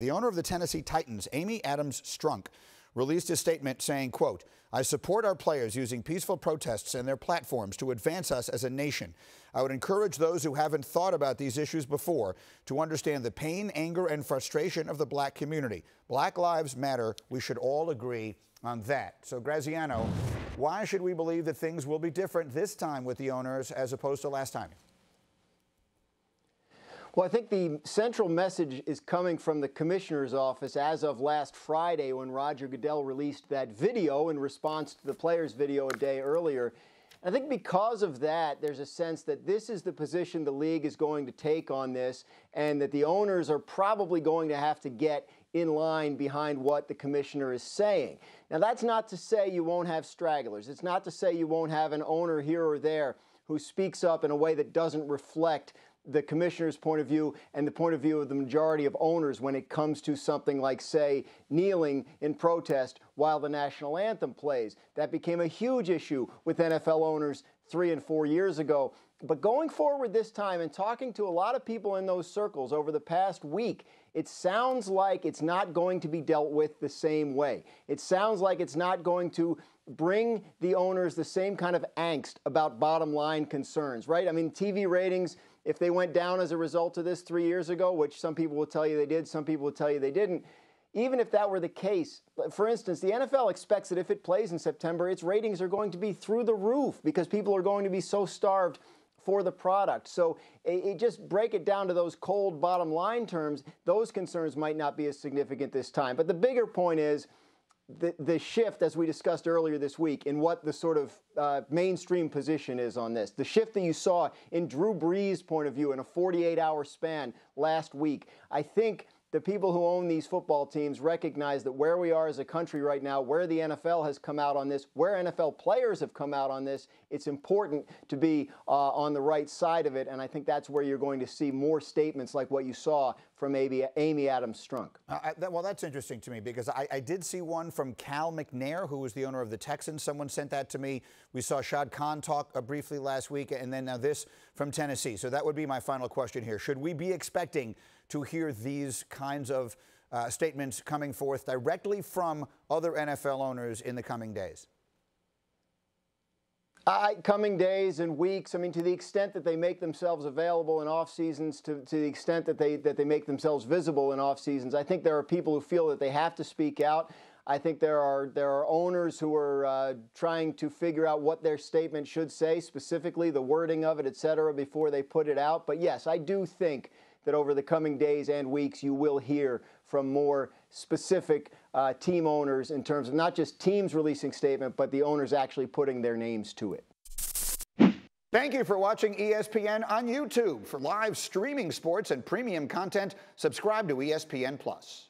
The owner of the Tennessee Titans, Amy Adams Strunk, released a statement saying, quote, "I support our players using peaceful protests and their platforms to advance us as a nation. I would encourage those who haven't thought about these issues before to understand the pain, anger, and frustration of the black community. Black lives matter. We should all agree on that." So, Graziano, why should we believe that things will be different this time with the owners as opposed to last time? Well, I think the central message is coming from the commissioner's office as of last Friday when Roger Goodell released that video in response to the players' video a day earlier. I think because of that, there's a sense that this is the position the league is going to take on this, and that the owners are probably going to have to get in line behind what the commissioner is saying. Now, that's not to say you won't have stragglers. It's not to say you won't have an owner here or there who speaks up in a way that doesn't reflect the commissioner's point of view and the point of view of the majority of owners when it comes to something like, say, kneeling in protest while the national anthem plays. That became a huge issue with NFL owners 3 and 4 years ago. But going forward this time and talking to a lot of people in those circles over the past week, it sounds like it's not going to be dealt with the same way. It sounds like it's not going to bring the owners the same kind of angst about bottom line concerns, right? I mean, TV ratings, if they went down as a result of this 3 years ago, which some people will tell you they did, some people will tell you they didn't, even if that were the case, for instance, the NFL expects that if it plays in September, its ratings are going to be through the roof because people are going to be so starved for the product. So it just break it down to those cold bottom line terms, those concerns might not be as significant this time. But the bigger point is the shift, as we discussed earlier this week, in what the sort of mainstream position is on this. The shift that you saw in Drew Brees' point of view in a 48-hour span last week. I think the people who own these football teams recognize that where we are as a country right now, where the NFL has come out on this, where NFL players have come out on this, it's important to be on the right side of it. And I think that's where you're going to see more statements like what you saw from Amy Adams Strunk. Well, that's interesting to me because I did see one from Cal McNair, who was the owner of the Texans. Someone sent that to me. We saw Shad Khan talk briefly last week, and then now this from Tennessee. So that would be my final question here. Should we be expecting to hear these kinds of statements coming forth directly from other NFL owners in the coming days? Coming days and weeks. I mean, to the extent that they make themselves available in off seasons, to the extent that they make themselves visible in off seasons, I think there are people who feel that they have to speak out. I think there are owners who are trying to figure out what their statement should say, specifically the wording of it, et cetera, before they put it out. But yes, I do think that over the coming days and weeks, you will hear from more specific team owners in terms of not just teams releasing statement, but the owners actually putting their names to it. Thank you for watching ESPN on YouTube. For live streaming sports and premium content, subscribe to ESPN+.